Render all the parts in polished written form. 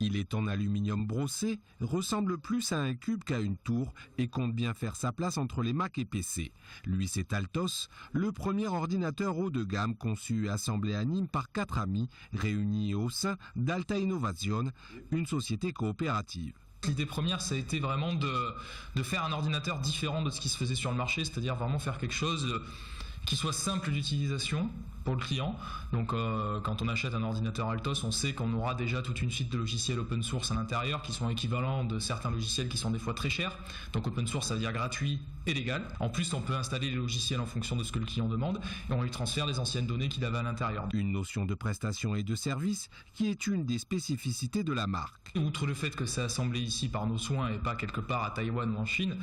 Il est en aluminium brossé, ressemble plus à un cube qu'à une tour et compte bien faire sa place entre les Mac et PC. Lui, c'est Altos, le premier ordinateur haut de gamme conçu et assemblé à Nîmes par 4 amis réunis au sein d'Alta Innovation, une société coopérative. L'idée première, ça a été vraiment de faire un ordinateur différent de ce qui se faisait sur le marché, c'est-à-dire vraiment faire quelque chose qui soit simple d'utilisation pour le client. Donc quand on achète un ordinateur Altos, on sait qu'on aura déjà toute une suite de logiciels open source à l'intérieur qui sont équivalents de certains logiciels qui sont des fois très chers. Donc open source, ça veut dire gratuit et légal. En plus, on peut installer les logiciels en fonction de ce que le client demande et on lui transfère les anciennes données qu'il avait à l'intérieur. Une notion de prestation et de service qui est une des spécificités de la marque. Outre le fait que c'est assemblé ici par nos soins et pas quelque part à Taïwan ou en Chine,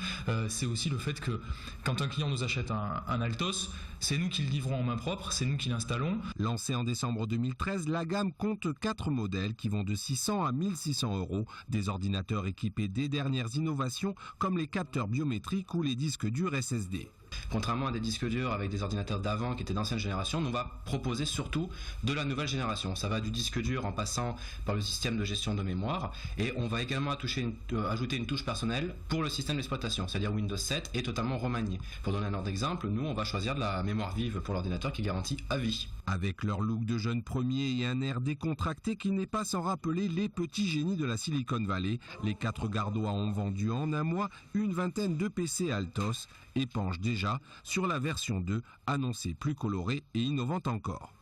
c'est aussi le fait que quand un client nous achète un Altos, c'est nous qui le livrons en main propre, c'est nous qui l'installons. Lancée en décembre 2013, la gamme compte 4 modèles qui vont de 600 à 1600 €, des ordinateurs équipés des dernières innovations comme les capteurs biométriques ou les disques durs SSD. Contrairement à des disques durs avec des ordinateurs d'avant qui étaient d'ancienne génération, on va proposer surtout de la nouvelle génération. Ça va du disque dur en passant par le système de gestion de mémoire et on va également ajouter une touche personnelle pour le système d'exploitation, c'est-à-dire Windows 7 est totalement remanié. Pour donner un ordre d'exemple, nous on va choisir de la mémoire vive pour l'ordinateur qui garantit à vie. Avec leur look de jeunes premiers et un air décontracté qui n'est pas sans rappeler les petits génies de la Silicon Valley, les 4 Gardois ont vendu en un mois une vingtaine de PC Altos et penchent déjà sur la version 2, annoncée plus colorée et innovante encore.